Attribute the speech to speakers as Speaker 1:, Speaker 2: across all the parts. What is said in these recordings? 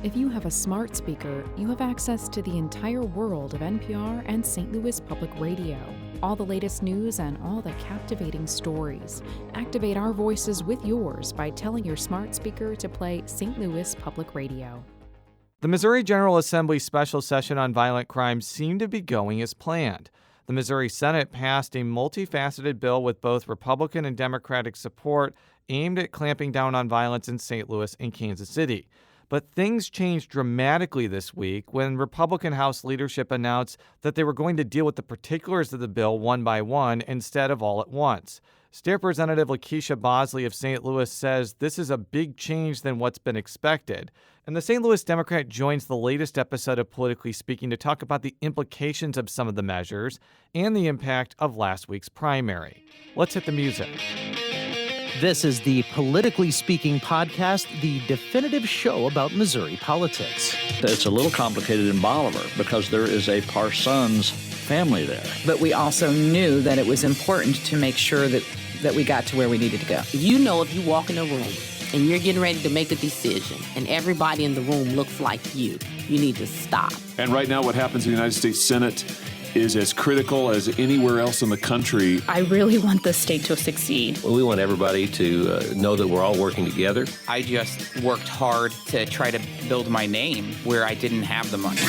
Speaker 1: If you have a smart speaker, you have access to the entire world of NPR and St. Louis Public Radio. All the latest news and all the captivating stories. Activate our voices with yours by telling your smart speaker to play St. Louis Public Radio.
Speaker 2: The Missouri General Assembly special session on violent crimes seemed to be going as planned. The Missouri Senate passed a multifaceted bill with both Republican and Democratic support aimed at clamping down on violence in St. Louis and Kansas City. But things changed dramatically this week when Republican House leadership announced that they were going to deal with the particulars of the bill one by one instead of all at once. State Representative LaKeySha Bosley of St. Louis says this is a big change than what's been expected. And the St. Louis Democrat joins the latest episode of Politically Speaking to talk about the implications of some of the measures and the impact of last week's primary. Let's hit the music.
Speaker 3: This is the Politically Speaking podcast, the definitive show about Missouri politics.
Speaker 4: It's a little complicated in Bolivar because there is a Parsons family there.
Speaker 5: But we also knew that it was important to make sure that we got to where we needed to go.
Speaker 6: You know, if you walk in a room and you're getting ready to make a decision and everybody in the room looks like you need to stop.
Speaker 7: And right now what happens in the United States Senate is as critical as anywhere else in the country.
Speaker 8: I really want the state to succeed.
Speaker 9: Well, we want everybody to know that we're all working together.
Speaker 10: I just worked hard to try to build my name where I didn't have the money.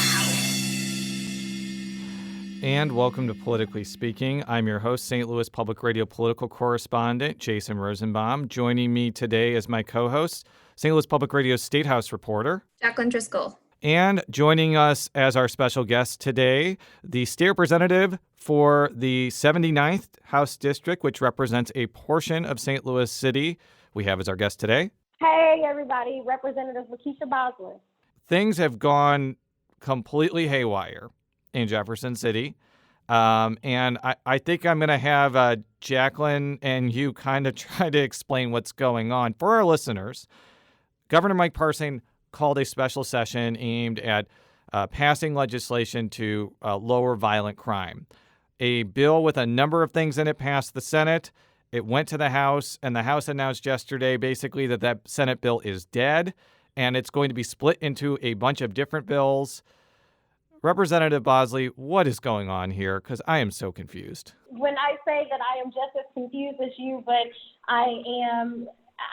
Speaker 2: And welcome to Politically Speaking. I'm your host, St. Louis Public Radio political correspondent, Jason Rosenbaum. Joining me today as my co-host, St. Louis Public Radio State House reporter,
Speaker 8: Jaclyn Driscoll.
Speaker 2: And joining us as our special guest today, the state representative for the 79th House District, which represents a portion of St. Louis City. We have as our guest today.
Speaker 11: Hey, everybody. Representative LaKeySha Bosley.
Speaker 2: Things have gone completely haywire in Jefferson City. And I think I'm going to have Jaclyn and you kind of try to explain what's going on. For our listeners, Governor Mike Parson called a special session aimed at passing legislation to lower violent crime. A bill with a number of things in it passed the Senate. It went to the House, and the House announced yesterday basically that Senate bill is dead, and it's going to be split into a bunch of different bills. Representative Bosley, what is going on here? Because I am so confused.
Speaker 11: When I say that I am just as confused as you, but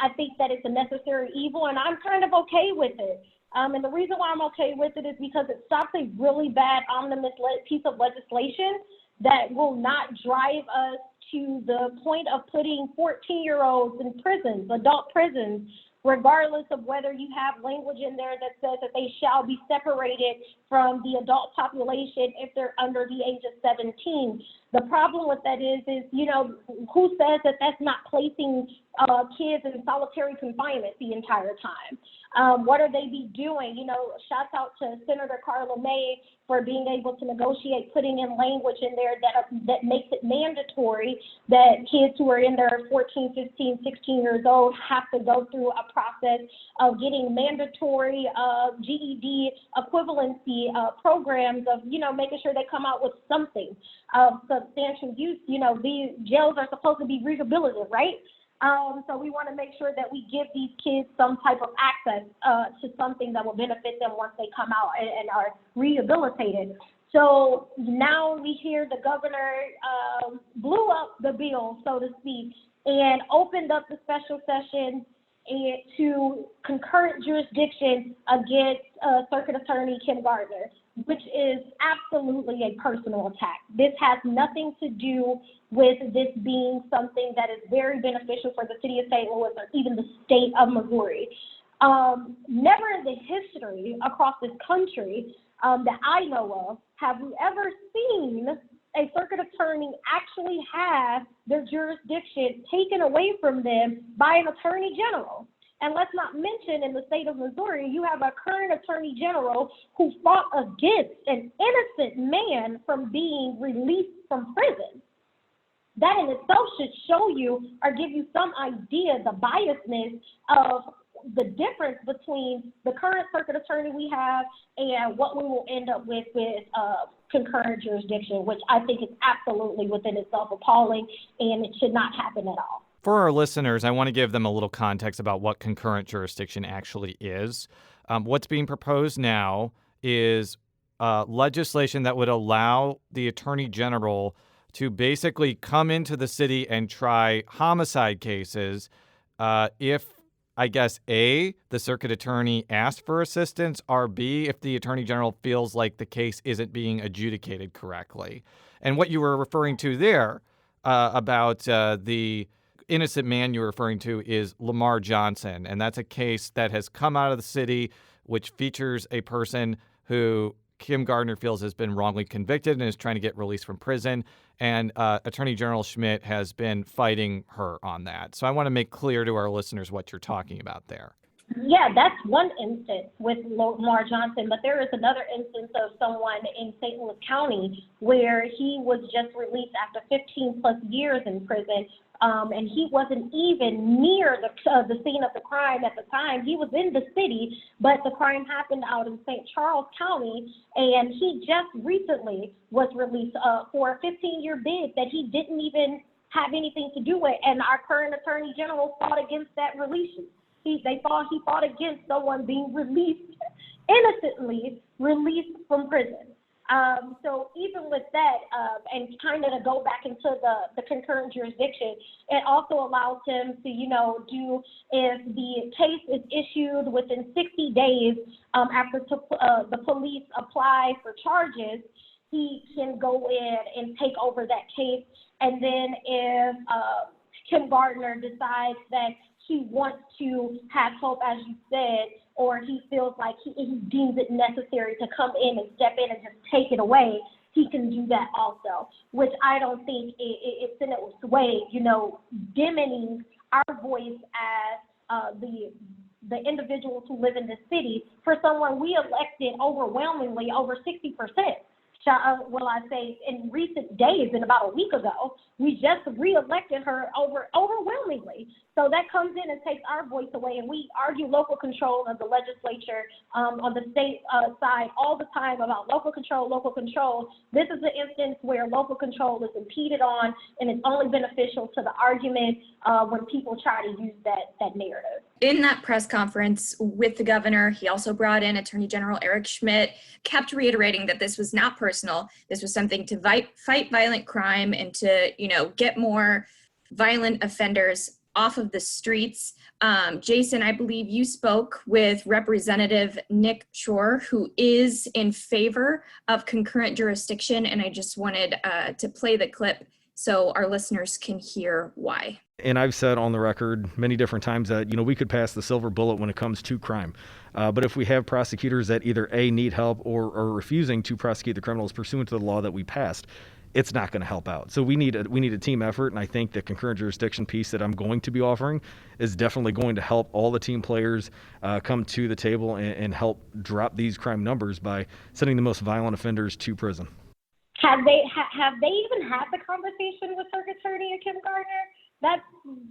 Speaker 11: I think that it's a necessary evil, and I'm kind of okay with it. And the reason why I'm okay with it is because it stops a really bad omnibus piece of legislation that will not drive us to the point of putting 14-year-olds in prisons, adult prisons, regardless of whether you have language in there that says that they shall be separated from the adult population if they're under the age of 17. The problem with that is who says that that's not placing kids in solitary confinement the entire time? What are they be doing? Shouts out to Senator Carla May for being able to negotiate, putting in language in there that makes it mandatory that kids who are in their 14, 15, 16 years old have to go through a process of getting mandatory GED equivalency programs of, making sure they come out with something of substantial use. These jails are supposed to be rehabilitative, right? So we want to make sure that we give these kids some type of access to something that will benefit them once they come out and are rehabilitated. So now we hear the governor blew up the bill, so to speak, and opened up the special session to concurrent jurisdiction against Circuit Attorney Kim Gardner, which is absolutely a personal attack. This has nothing to do with this being something that is very beneficial for the city of St. Louis or even the state of Missouri. Never in the history across this country that I know of have we ever seen a circuit attorney actually have their jurisdiction taken away from them by an attorney general. And let's not mention in the state of Missouri, you have a current attorney general who fought against an innocent man from being released from prison. That in itself should show you or give you some idea the biasness of the difference between the current circuit attorney we have and what we will end up with concurrent jurisdiction, which I think is absolutely within itself appalling, and it should not happen at all.
Speaker 2: For our listeners, I want to give them a little context about what concurrent jurisdiction actually is. What's being proposed now is legislation that would allow the Attorney General to basically come into the city and try homicide cases if, I guess, A, the circuit attorney asked for assistance, or B, if the Attorney General feels like the case isn't being adjudicated correctly. And what you were referring to there about the innocent man you're referring to is Lamar Johnson. And that's a case that has come out of the city, which features a person who Kim Gardner feels has been wrongly convicted and is trying to get released from prison. And Attorney General Schmidt has been fighting her on that. So I want to make clear to our listeners what you're talking about there.
Speaker 11: Yeah, that's one instance with Lamar Johnson, but there is another instance of someone in St. Louis County where he was just released after 15 plus years in prison. And he wasn't even near the scene of the crime at the time. He was in the city, but the crime happened out in St. Charles County, and he just recently was released for a 15-year bid that he didn't even have anything to do with. And our current Attorney General fought against that release. He fought against someone being released, innocently released from prison. So even with that, and kind of to go back into the concurrent jurisdiction, it also allows him to, do if the case is issued within 60 days after the police apply for charges, he can go in and take over that case. And then if Kim Gardner decides that he wants to have help, as you said, or he feels like he deems it necessary to come in and step in and just take it away, he can do that also, which I don't think it's in its way, dimming our voice as the individuals who live in the city for someone we elected overwhelmingly, over 60%. I say in recent days, and about a week ago, we just reelected her overwhelmingly. So that comes in and takes our voice away, and we argue local control of the legislature on the state side all the time about local control. This is an instance where local control is impeded on, and it's only beneficial to the argument when people try to use that narrative.
Speaker 8: In that press conference with the governor, he also brought in Attorney General Eric Schmidt, kept reiterating that this was not personal. This was something to fight violent crime and to, get more violent offenders off of the streets. Jason, I believe you spoke with Representative Nick Shore, who is in favor of concurrent jurisdiction, and I just wanted to play the clip so our listeners can hear why.
Speaker 12: And I've said on the record many different times that, we could pass the silver bullet when it comes to crime. But if we have prosecutors that either A, need help or are refusing to prosecute the criminals pursuant to the law that we passed, it's not going to help out. So we need a team effort, and I think the concurrent jurisdiction piece that I'm going to be offering is definitely going to help all the team players come to the table and help drop these crime numbers by sending the most violent offenders to prison.
Speaker 11: Have they even had the conversation with Circuit Attorney Kim Gardner?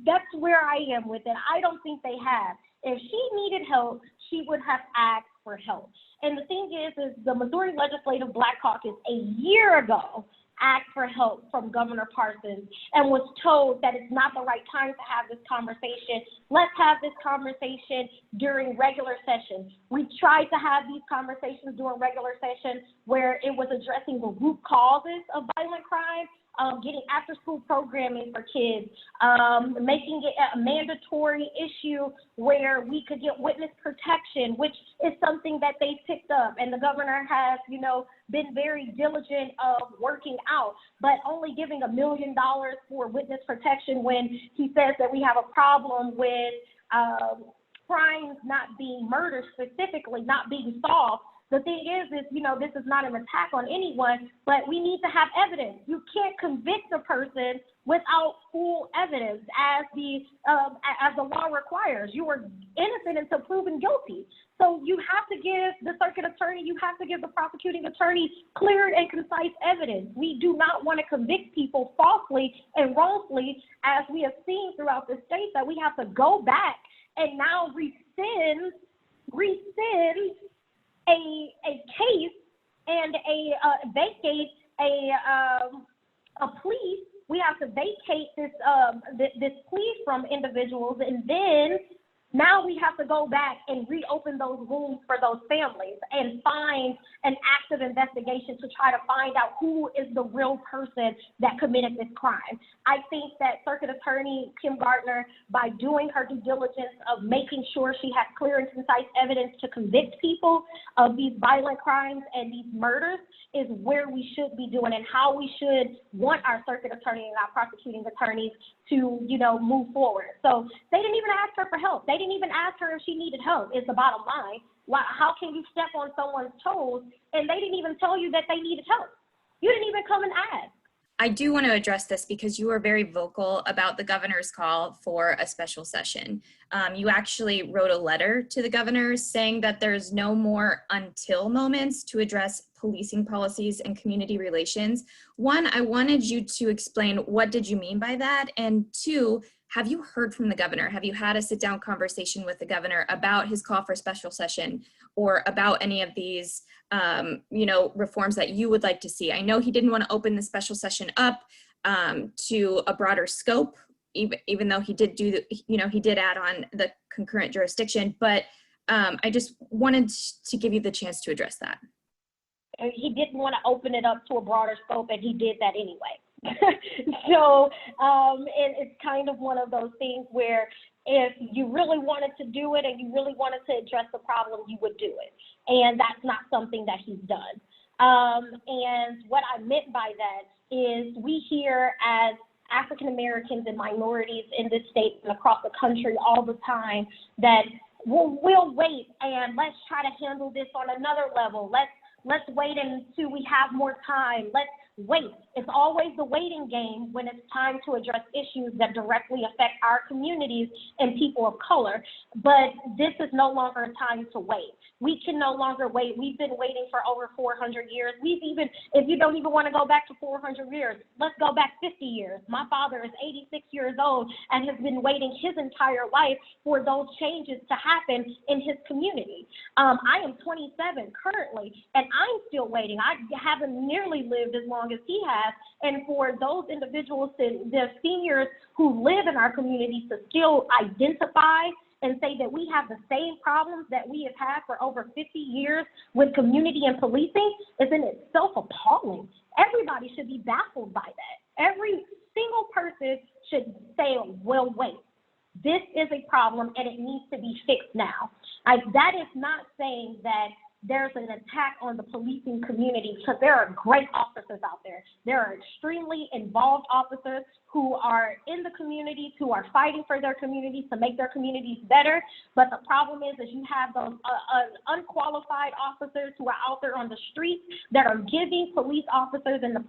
Speaker 11: That's where I am with it. I don't think they have. If she needed help, she would have asked for help. And the thing is the Missouri Legislative Black Caucus a year ago asked for help from Governor Parsons and was told that it's not the right time to have this conversation. Let's have this conversation during regular session. We tried to have these conversations during regular session where it was addressing the root causes of violent crime, getting after-school programming for kids, making it a mandatory issue where we could get witness protection, which is something that they picked up. And the governor has, been very diligent of working out, but only giving $1 million for witness protection when he says that we have a problem with crimes not being murder specifically, not being solved. The thing is, this is not an attack on anyone, but we need to have evidence. You can't convict a person without full evidence, as the law requires. You are innocent until proven guilty. So you have to give the circuit attorney, you have to give the prosecuting attorney clear and concise evidence. We do not want to convict people falsely and wrongfully, as we have seen throughout the state, that we have to go back and now rescind a case and vacate a plea. We have to vacate this plea from individuals and then Now we have to go back and reopen those rooms for those families and find an active investigation to try to find out who is the real person that committed this crime. I think that Circuit Attorney Kim Gardner, by doing her due diligence of making sure she has clear and concise evidence to convict people of these violent crimes and these murders, is where we should be doing and how we should want our circuit attorney and our prosecuting attorneys to, move forward. So they didn't even ask her for help. They didn't even ask her if she needed help, is the bottom line. How can you step on someone's toes and they didn't even tell you that they needed help? You didn't even come and ask.
Speaker 8: I do want to address this because you were very vocal about the governor's call for a special session. You actually wrote a letter to the governor saying that there's no more until moments to address policing policies and community relations. One, I wanted you to explain what did you mean by that? And two, have you heard from the governor? Have you had a sit-down conversation with the governor about his call for a special session or about any of these reforms that you would like to see? I know he didn't want to open the special session up to a broader scope, even though he did he did add on the concurrent jurisdiction, but I just wanted to give you the chance to address that.
Speaker 11: He didn't want to open it up to a broader scope, and he did that anyway. So it's kind of one of those things where if you really wanted to do it and you really wanted to address the problem, you would do it. And that's not something that he's done. And what I meant by that is we hear as African Americans and minorities in this state and across the country all the time that we'll wait and let's try to handle this on another level. Let's wait until we have more time. Let's wait. It's always the waiting game when it's time to address issues that directly affect our communities and people of color. But this is no longer a time to wait. We can no longer wait. We've been waiting for over 400 years. If you don't even want to go back to 400 years, let's go back 50 years. My father is 86 years old and has been waiting his entire life for those changes to happen in his community. I am 27 currently, and I'm still waiting. I haven't nearly lived as long as he has. And for those individuals, the seniors who live in our communities, to still identify and say that we have the same problems that we have had for over 50 years with community and policing is in itself appalling. Everybody should be baffled by that. Every single person should say, well, wait, this is a problem and it needs to be fixed now. That is not saying that there's an attack on the policing community, because there are great officers out there. There are extremely involved officers who are in the communities, who are fighting for their communities to make their communities better. But the problem is you have those unqualified officers who are out there on the streets that are giving police officers and the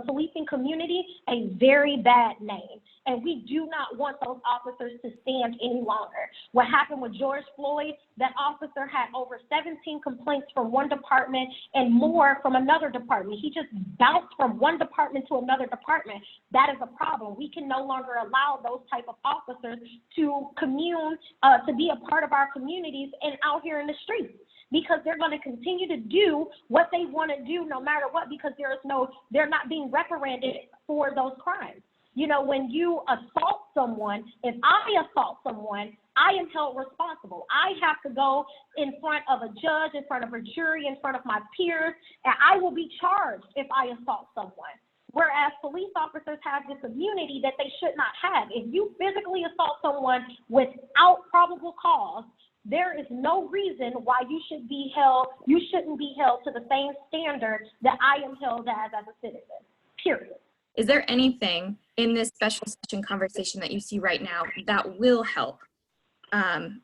Speaker 11: policing community a very bad name. And we do not want those officers to stand any longer. What happened with George Floyd, that officer had over 17 complaints from one department and more from another department. He just bounced from one department to another department. That is a problem. We can no longer allow those type of officers to commune, to be a part of our communities and out here in the streets, because they're going to continue to do what they want to do no matter what, because they're not being reprimanded for those crimes. When you assault someone, if I assault someone, I am held responsible. I have to go in front of a judge, in front of a jury, in front of my peers, and I will be charged if I assault someone. Whereas police officers have this immunity that they should not have. If you physically assault someone without probable cause, there is no reason why you shouldn't be held to the same standard that I am held as a citizen, period.
Speaker 8: Is there anything in this special session conversation that you see right now that will help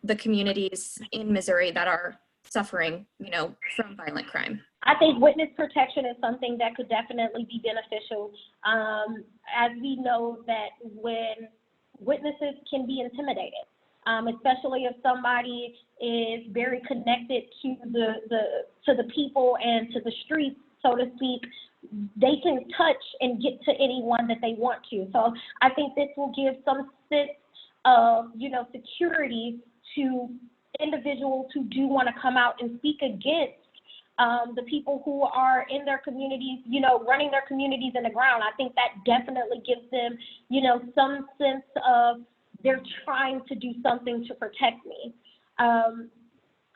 Speaker 8: the communities in Missouri that are suffering, from violent crime?
Speaker 11: I think witness protection is something that could definitely be beneficial. As we know that when witnesses can be intimidated, especially if somebody is very connected to the people and to the streets, so to speak, they can touch and get to anyone that they want to. So I think this will give some sense of, security to individuals who do want to come out and speak against the people who are in their communities, running their communities in the ground. I think that definitely gives them, some sense of they're trying to do something to protect me.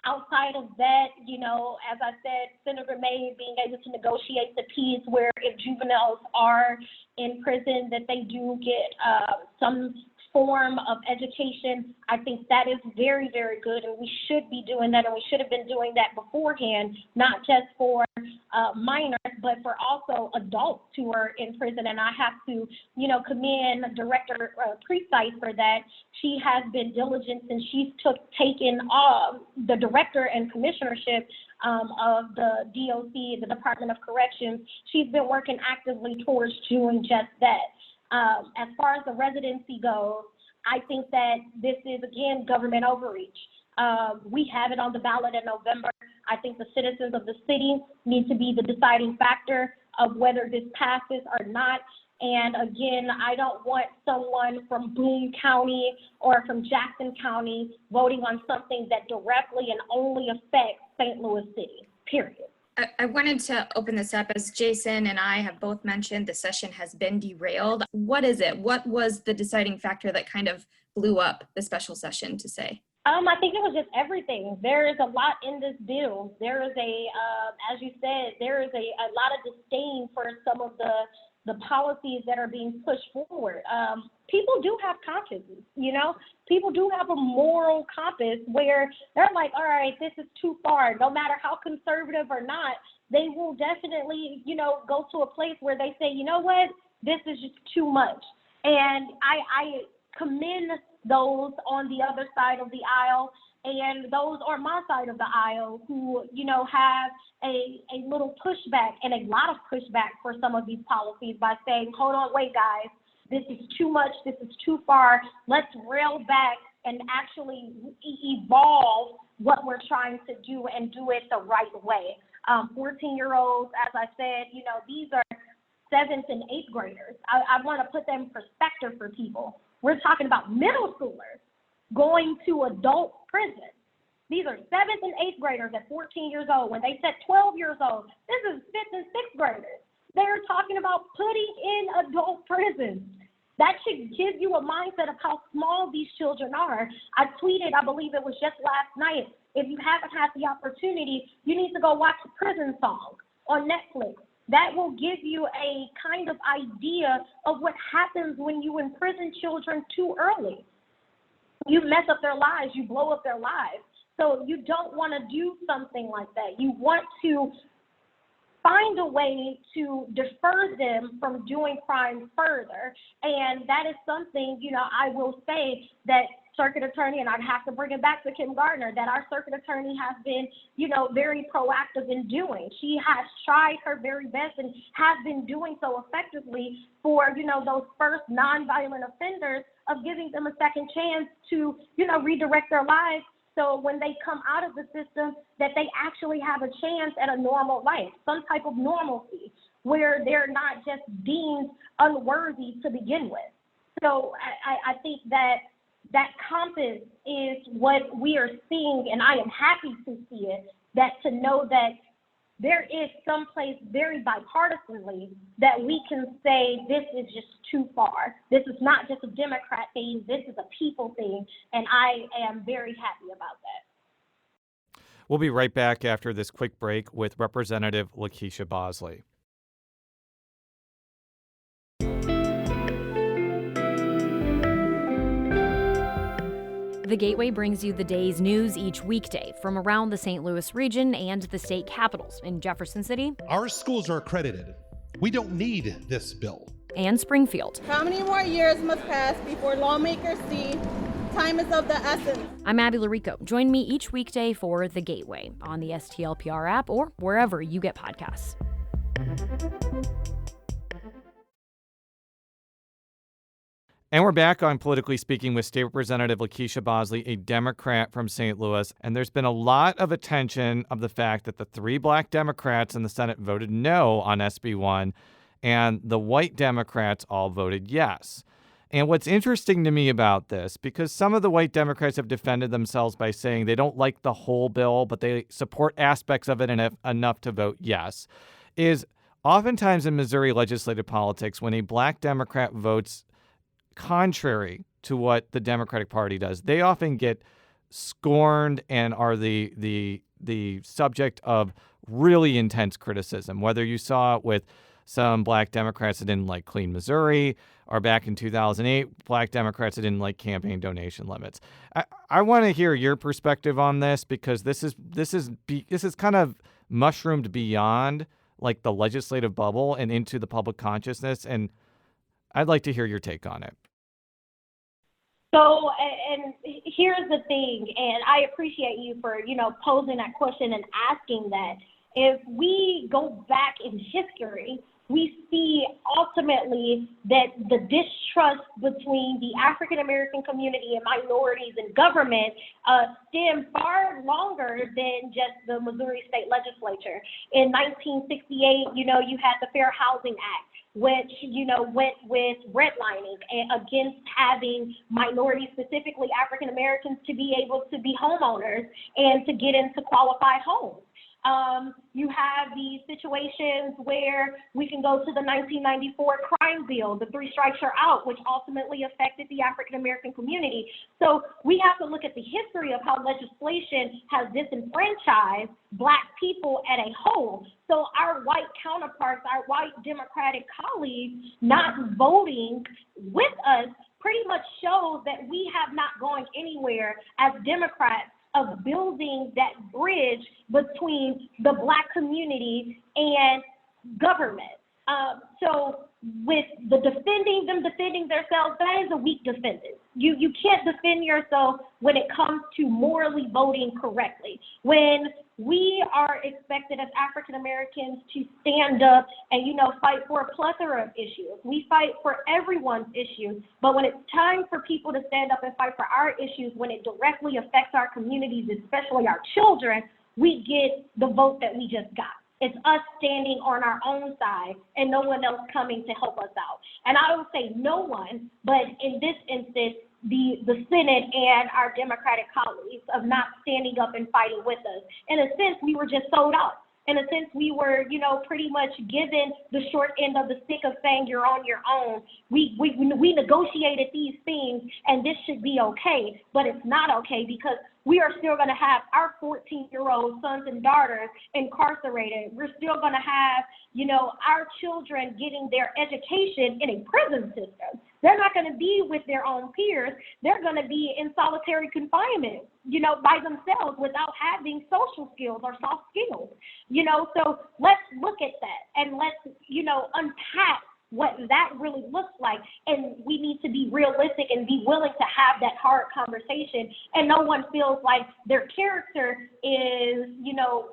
Speaker 11: Outside of that, as I said, Senator May being able to negotiate the peace where if juveniles are in prison that they do get some form of education, I think that is very, very good, and we should be doing that, and we should have been doing that beforehand, not just for minors, but for also adults who are in prison. And I have to, commend Director Precise for that. She has been diligent since she's taken the director and commissionership of the DOC, the Department of Corrections. She's been working actively towards doing just that. As far as the residency goes, I think that this is, again, government overreach. We have it on the ballot in November. I think the citizens of the city need to be the deciding factor of whether this passes or not. And again, I don't want someone from Boone County or from Jackson County voting on something that directly and only affects St. Louis City, period.
Speaker 8: I wanted to open this up, as Jason and I have both mentioned, the session has been derailed. What is it? What was the deciding factor that kind of blew up the special session to say?
Speaker 11: I think it was just everything. There is a lot in this bill. There is as you said, there is a lot of disdain for some of the policies that are being pushed forward. People do have consciences, People do have a moral compass where they're like, all right, this is too far. No matter how conservative or not, they will definitely, go to a place where they say, you know what, this is just too much. And I commend those on the other side of the aisle and those on my side of the aisle who, have a little pushback and a lot of pushback for some of these policies by saying, hold on, wait, guys, this is too much, this is too far. Let's rail back and actually evolve what we're trying to do and do it the right way. 14-year-olds, as I said, these are 7th and 8th graders. I want to put them in perspective for people. We're talking about middle schoolers going to adult prison. These are 7th and 8th graders at 14 years old. When they said 12 years old, this is 5th and 6th graders. They're talking about putting in adult prison. That should give you a mindset of how small these children are. I tweeted, I believe it was just last night, if you haven't had the opportunity, you need to go watch the Prison Song on Netflix. That will give you a kind of idea of what happens when you imprison children too early. You mess up their lives, you blow up their lives. So you don't want to do something like that. You want to find a way to defer them from doing crime further. And that is something, I will say that circuit attorney, and I'd have to bring it back to Kim Gardner, that our circuit attorney has been, very proactive in doing. She has tried her very best and has been doing so effectively for, those first nonviolent offenders of giving them a second chance to, redirect their lives. So when they come out of the system, that they actually have a chance at a normal life, some type of normalcy, where they're not just deemed unworthy to begin with. So I think that compass is what we are seeing, and I am happy to see it, that to know that there is some place very bipartisanly that we can say this is just too far. This is not just a Democrat thing. This is a people thing, and I am very happy about that.
Speaker 2: We'll be right back after this quick break with Representative LaKeySha Bosley.
Speaker 13: The Gateway brings you the day's news each weekday from around the St. Louis region and the state capitals in Jefferson City.
Speaker 14: Our schools are accredited. We don't need this bill.
Speaker 13: And Springfield.
Speaker 15: How many more years must pass before lawmakers see time is of the essence?
Speaker 13: I'm Abby Larico. Join me each weekday for The Gateway on the STLPR app or wherever you get podcasts.
Speaker 2: And we're back on Politically Speaking with State Representative LaKeySha Bosley, a Democrat from St. Louis. And there's been a lot of attention of the fact that the 3 black Democrats in the Senate voted no on SB 1, and the white Democrats all voted yes. And what's interesting to me about this, because some of the white Democrats have defended themselves by saying they don't like the whole bill, but they support aspects of it enough to vote yes, is oftentimes in Missouri legislative politics, when a black Democrat votes contrary to what the Democratic Party does. They often get scorned and are the subject of really intense criticism, whether you saw it with some black Democrats that didn't like Clean Missouri, or back in 2008, black Democrats that didn't like campaign donation limits. I want to hear your perspective on this, because this is kind of mushroomed beyond like the legislative bubble and into the public consciousness, and I'd like to hear your take on it.
Speaker 11: So, and here's the thing, and I appreciate you for, posing that question and asking that. If we go back in history, we see ultimately that the distrust between the African American community and minorities in government stemmed far longer than just the Missouri State Legislature. In 1968, you had the Fair Housing Act, which, went with redlining and against having minorities, specifically African Americans, to be able to be homeowners and to get into qualified homes. You have these situations where we can go to the 1994 crime bill, the 3 strikes you're out, which ultimately affected the African American community. So we have to look at the history of how legislation has disenfranchised Black people at a whole. So our white counterparts, our white Democratic colleagues not voting with us pretty much shows that we have not gone anywhere as Democrats of building that bridge between the Black community and government. So with the defending themselves, that is a weak defense. You can't defend yourself when it comes to morally voting correctly. When we are expected as African Americans to stand up and, fight for a plethora of issues. We fight for everyone's issues, but when it's time for people to stand up and fight for our issues, when it directly affects our communities, especially our children, we get the vote that we just got. It's us standing on our own side and no one else coming to help us out. And I don't say no one, but in this instance, the Senate and our Democratic colleagues of not standing up and fighting with us. In a sense, we were just sold out. In a sense, we were, pretty much given the short end of the stick of saying you're on your own. We negotiated these things and this should be okay, but it's not okay because we are still going to have our 14-year-old sons and daughters incarcerated. We're still going to have, our children getting their education in a prison system. They're not going to be with their own peers. They're going to be in solitary confinement, by themselves without having social skills or soft skills, So let's look at that and let's, unpack what that really looks like. And we need to be realistic and be willing to have that hard conversation. And no one feels like their character is,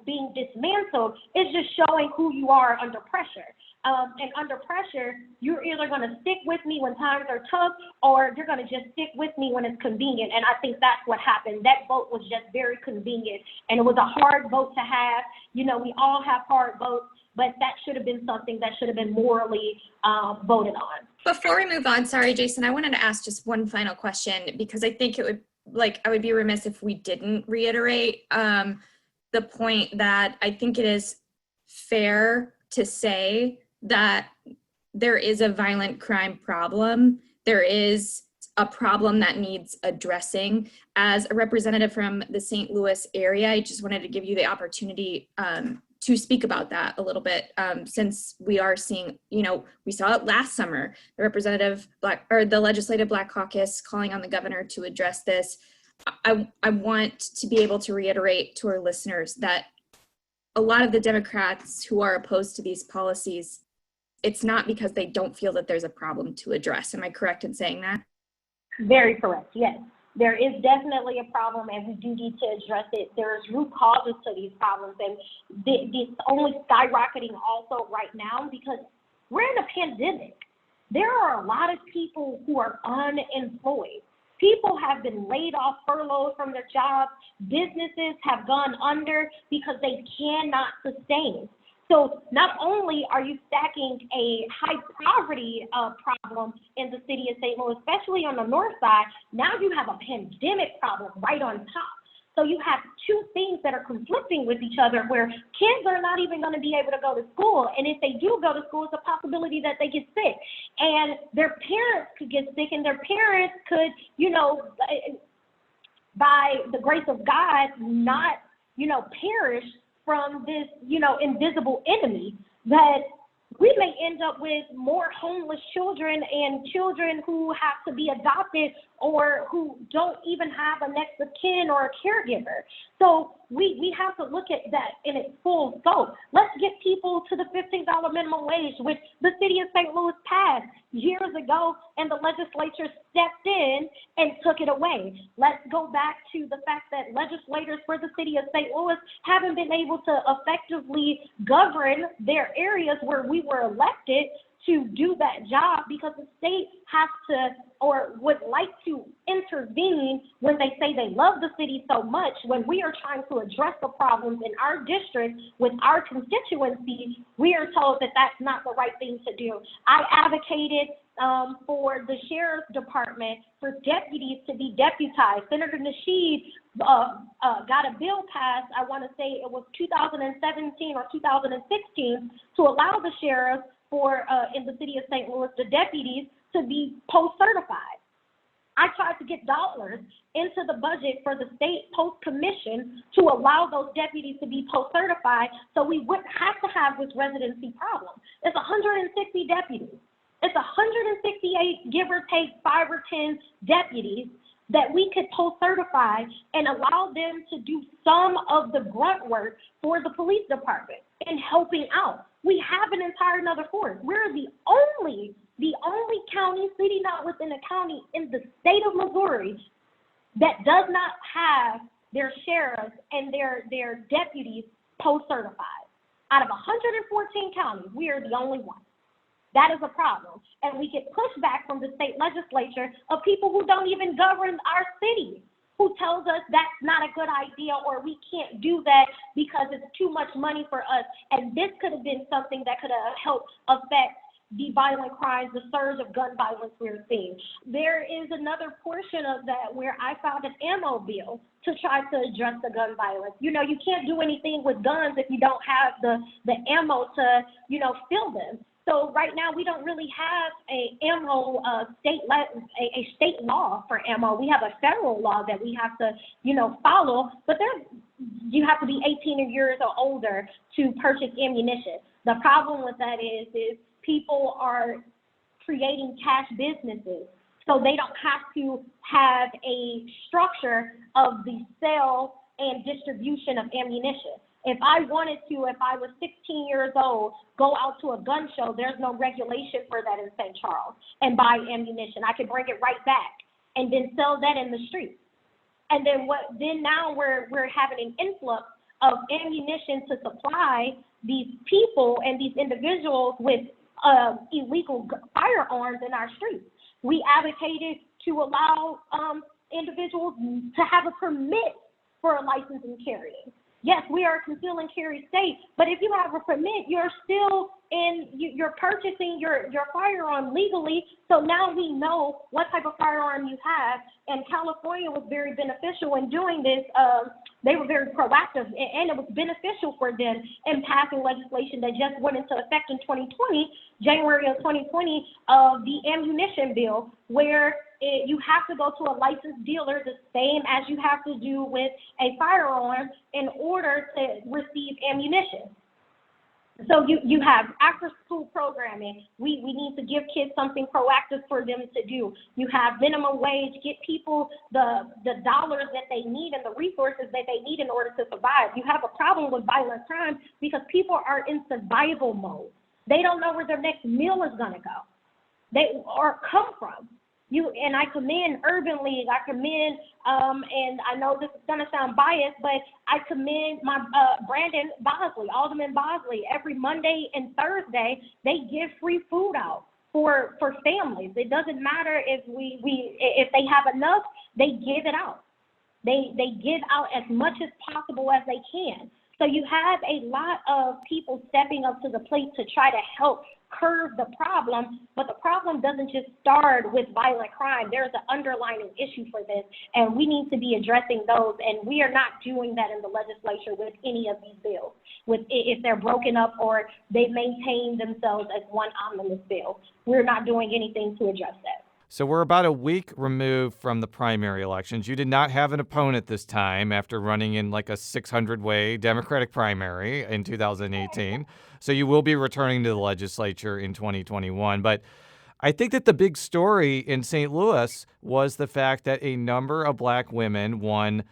Speaker 11: being dismantled. It's just showing who you are under pressure. And under pressure, you're either going to stick with me when times are tough, or you're going to just stick with me when it's convenient. And I think that's what happened. That vote was just very convenient. And it was a hard vote to have. We all have hard votes, but that should have been something that should have been morally voted on.
Speaker 8: Before we move on, sorry, Jason, I wanted to ask just one final question, because I think I would be remiss if we didn't reiterate the point that I think it is fair to say that there is a violent crime problem. There is a problem that needs addressing. As a representative from the St. Louis area, I just wanted to give you the opportunity to speak about that a little bit, since we are seeing, we saw it last summer, the Legislative Black Caucus calling on the governor to address this. I want to be able to reiterate to our listeners that a lot of the Democrats who are opposed to these policies, it's not because they don't feel that there's a problem to address. Am I correct in saying that?
Speaker 11: Very correct, yes. There is definitely a problem, and we do need to address it. There's root causes to these problems, and it's only skyrocketing also right now because we're in a pandemic. There are a lot of people who are unemployed. People have been laid off, furloughed from their jobs. Businesses have gone under because they cannot sustain. So not only are you stacking a high poverty problem in the city of St. Louis, especially on the north side, now you have a pandemic problem right on top. So you have two things that are conflicting with each other where kids are not even going to be able to go to school. And if they do go to school, it's a possibility that they get sick. And their parents could get sick, and their parents could, by the grace of God, not, perish from this, invisible enemy, that we may end up with more homeless children and children who have to be adopted or who don't even have a next of kin or a caregiver. So we have to look at that in its full scope. Let's get people to the $15 minimum wage, which the city of St. Louis passed years ago, and the legislature stepped in and took it away. Let's go back to the fact that legislators for the city of St. Louis haven't been able to effectively govern their areas where we were elected to do that job, because the state has to or would like to intervene when they say they love the city so much. When we are trying to address the problems in our district with our constituency, we are told that that's not the right thing to do. I advocated for the sheriff's department for deputies to be deputized. Senator Nasheed got a bill passed, I want to say it was 2017 or 2016, to allow the sheriff in the city of St. Louis, the deputies, to be post-certified. I tried to get dollars into the budget for the state post commission to allow those deputies to be post-certified so we wouldn't have to have this residency problem. It's 160 deputies. It's 168, give or take 5 or 10 deputies that we could post-certify and allow them to do some of the grunt work for the police department in helping out. We have an entire another force. We're the only county, city not within a county in the state of Missouri that does not have their sheriffs and their deputies post-certified. Out of 114 counties, we are the only one. That is a problem. And we get pushback from the state legislature of people who don't even govern our city, who tells us that's not a good idea or we can't do that because it's too much money for us. And this could have been something that could have helped affect the violent crimes, the surge of gun violence we're seeing. There is another portion of that where I found an ammo bill to try to address the gun violence. You can't do anything with guns if you don't have the ammo to, fill them. So right now we don't really have a state law for ammo. We have a federal law that we have to, follow, but you have to be 18 years or older to purchase ammunition. The problem with that is people are creating cash businesses, so they don't have to have a structure of the sale and distribution of ammunition. If I wanted to, if I was 16 years old, go out to a gun show, there's no regulation for that in St. Charles, and buy ammunition. I could bring it right back and then sell that in the streets. And then now we're having an influx of ammunition to supply these people and these individuals with illegal firearms in our streets. We advocated to allow individuals to have a permit for a license and carrying. Yes, we are a conceal and carry state, but if you have a permit, you're purchasing your firearm legally. So now we know what type of firearm you have. And California was very beneficial in doing this. They were very proactive, and it was beneficial for them in passing legislation that just went into effect in 2020, January of 2020, of the ammunition bill, where you have to go to a licensed dealer, the same as you have to do with a firearm, in order to receive ammunition. So you have after-school programming. We need to give kids something proactive for them to do. You have minimum wage, get people the dollars that they need and the resources that they need in order to survive. You have a problem with violent crime because people are in survival mode. They don't know where their next meal is going to go or come from. And I commend Urban League, I commend, and I know this is going to sound biased, but I commend my Brandon Bosley, Alderman Bosley. Every Monday and Thursday, they give free food out for families. It doesn't matter if if they have enough, they give it out. They give out as much as possible as they can. So you have a lot of people stepping up to the plate to try to help curb the problem, but the problem doesn't just start with violent crime. There's an underlying issue for this, and we need to be addressing those, and we are not doing that in the legislature with any of these bills, if they're broken up or they maintain themselves as one omnibus bill. We're not doing anything to address that.
Speaker 2: So we're about a week removed from the primary elections. You did not have an opponent this time after running in like a 600-way Democratic primary in 2018. So you will be returning to the legislature in 2021. But I think that the big story in St. Louis was the fact that a number of black women won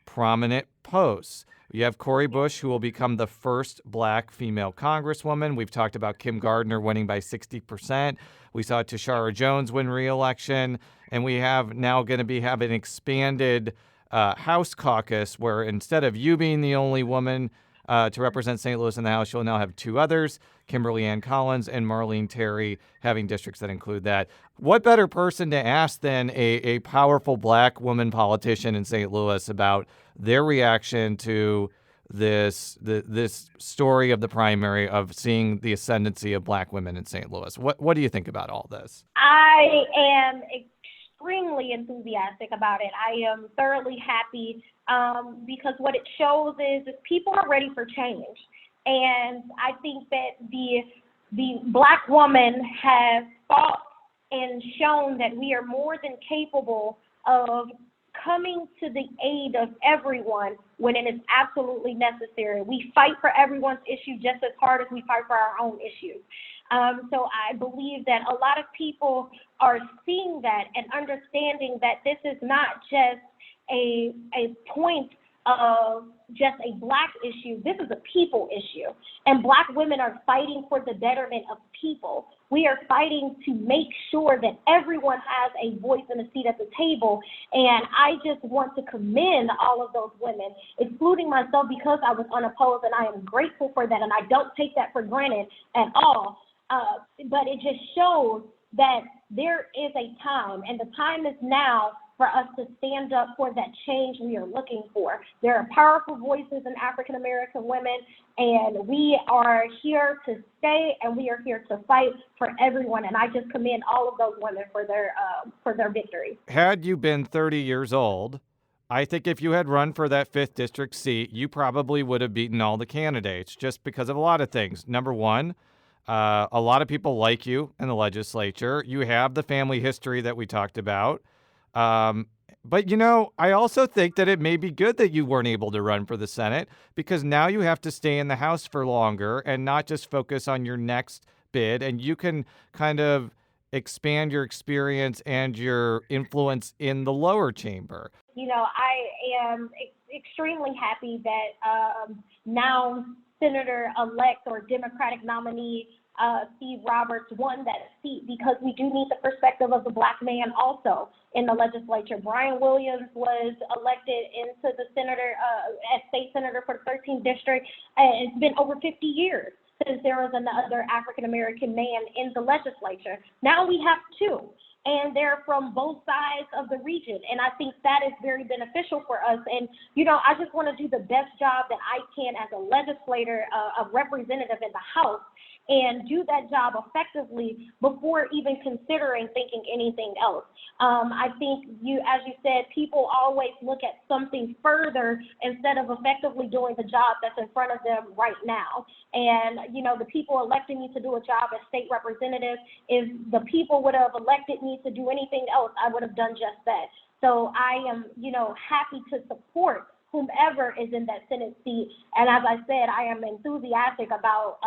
Speaker 2: prominent posts. You have Cori Bush, who will become the first black female congresswoman. We've talked about Kim Gardner winning by 60%. We saw Tashara Jones win re-election. And we have now going to have an expanded House caucus where instead of you being the only woman to represent St. Louis in the House, you'll now have two others, Kimberly Ann Collins and Marlene Terry, having districts that include that. What better person to ask than a powerful black woman politician in St. Louis about their reaction to this story of the primary, of seeing the ascendancy of black women in St. Louis? What do you think about all this?
Speaker 11: I am extremely enthusiastic about it. I am thoroughly happy because what it shows is people are ready for change. And I think that the black woman has fought and shown that we are more than capable of coming to the aid of everyone when it is absolutely necessary. We fight for everyone's issue just as hard as we fight for our own issues. So I believe that a lot of people are seeing that and understanding that this is not just a point of just a black issue. This is a people issue. And black women are fighting for the betterment of people. We are fighting to make sure that everyone has a voice and a seat at the table. And I just want to commend all of those women, including myself, because I was unopposed, and I am grateful for that. And I don't take that for granted at all. But it just shows that there is a time, and the time is now for us to stand up for that change we are looking for. There are powerful voices in African-American women, and we are here to stay, and we are here to fight for everyone. And I just commend all of those women for their victory.
Speaker 2: Had you been 30 years old, I think if you had run for that 5th district seat, you probably would have beaten all the candidates just because of a lot of things. Number one, a lot of people like you in the legislature. You have the family history that we talked about. But, I also think that it may be good that you weren't able to run for the Senate, because now you have to stay in the House for longer and not just focus on your next bid. And you can kind of expand your experience and your influence in the lower chamber.
Speaker 11: I am extremely happy that now Senator-elect or Democratic nominee Steve Roberts won that seat, because we do need the perspective of the black man also in the legislature. Brian Williams was elected into the as state senator for the 13th district. It's been over 50 years since there was another African-American man in the legislature. Now we have two, and they're from both sides of the region. And I think that is very beneficial for us. And, I just want to do the best job that I can as a legislator, a representative in the House, and do that job effectively before even considering thinking anything else. I think as you said, people always look at something further instead of effectively doing the job that's in front of them right now. And, the people electing me to do a job as state representative, if the people would have elected me to do anything else, I would have done just that. So I am, happy to support whomever is in that Senate seat. And as I said, I am enthusiastic about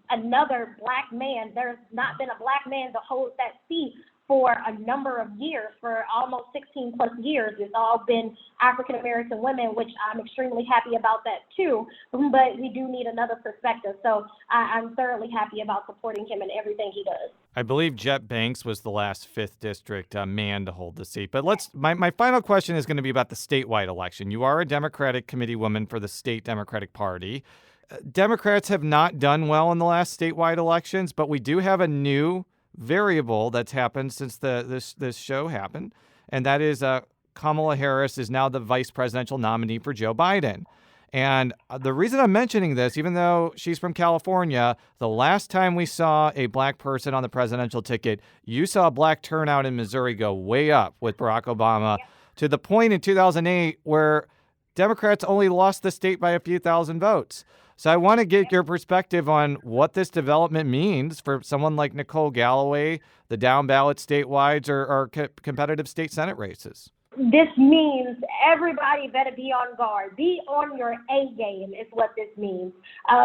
Speaker 11: another black man. There's not been a black man to hold that seat for a number of years, for almost 16 plus years. It's all been African-American women, which I'm extremely happy about that too, but we do need another perspective. So I'm thoroughly happy about supporting him in everything he does.
Speaker 2: I believe Jet Banks was the last 5th district man to hold the seat. But my final question is going to be about the statewide election. You are a Democratic committee woman for the state Democratic Party. Democrats have not done well in the last statewide elections, but we do have a new variable that's happened since this show happened, and that is Kamala Harris is now the vice presidential nominee for Joe Biden. And the reason I'm mentioning this, even though she's from California, the last time we saw a black person on the presidential ticket, you saw black turnout in Missouri go way up with Barack Obama to the point in 2008 where Democrats only lost the state by a few thousand votes. So I want to get your perspective on what this development means for someone like Nicole Galloway, the down ballot statewide or competitive state Senate races.
Speaker 11: This means everybody better be on guard. Be on your A game is what this means.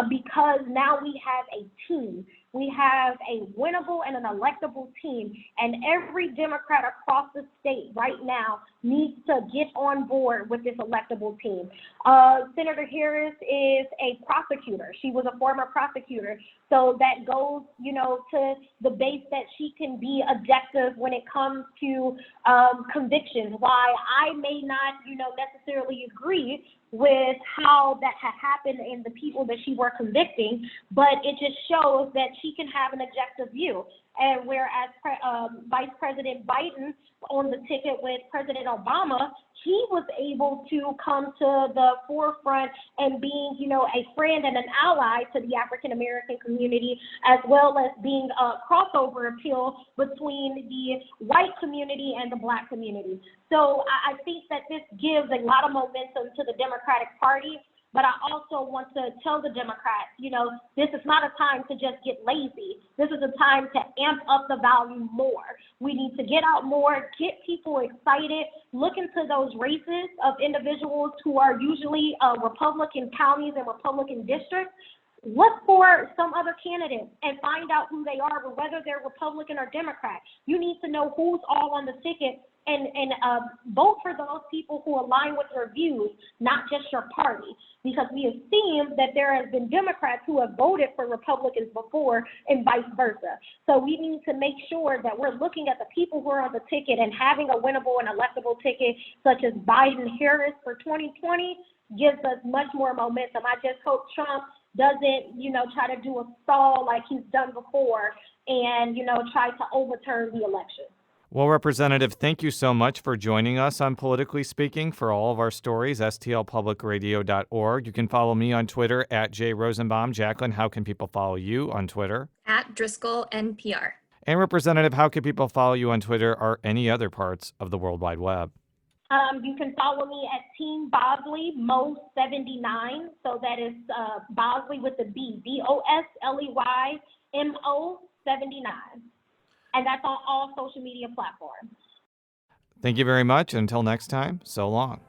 Speaker 11: Because now we have a team. We have a winnable and an electable team. And every Democrat across the state right now needs to get on board with this electable team. Senator Harris is a prosecutor. She was a former prosecutor. So that goes, to the base that she can be objective when it comes to convictions. Why I may not, necessarily agree with how that had happened and the people that she were convicting, but it just shows that she can have an objective view. And whereas Vice President Biden on the ticket with President Obama, he was able to come to the forefront and being, a friend and an ally to the African American community, as well as being a crossover appeal between the white community and the black community. So I think that this gives a lot of momentum to the Democratic Party. But I also want to tell the Democrats, this is not a time to just get lazy. This is a time to amp up the value more. We need to get out more, get people excited, look into those races of individuals who are usually Republican counties and Republican districts. Look for some other candidates and find out who they are, whether they're Republican or Democrat. You need to know who's all on the ticket and vote for those people who align with your views, not just your party. Because we have seen that there have been Democrats who have voted for Republicans before and vice versa. So we need to make sure that we're looking at the people who are on the ticket and having a winnable and electable ticket, such as Biden-Harris for 2020, gives us much more momentum. I just hope Trump doesn't, try to do a stall like he's done before and, try to overturn the election.
Speaker 2: Well, Representative, thank you so much for joining us on Politically Speaking. For all of our stories, stlpublicradio.org. You can follow me on Twitter at @Rosenbaum. Jaclyn, how can people follow you on Twitter?
Speaker 8: At Driscoll NPR.
Speaker 2: And Representative, how can people follow you on Twitter or any other parts of the World Wide Web?
Speaker 11: You can follow me at Team Bosley, Mo79. So that is Bosley with the B, BOSLEYMO 79. And that's on all social media platforms.
Speaker 2: Thank you very much. Until next time, so long.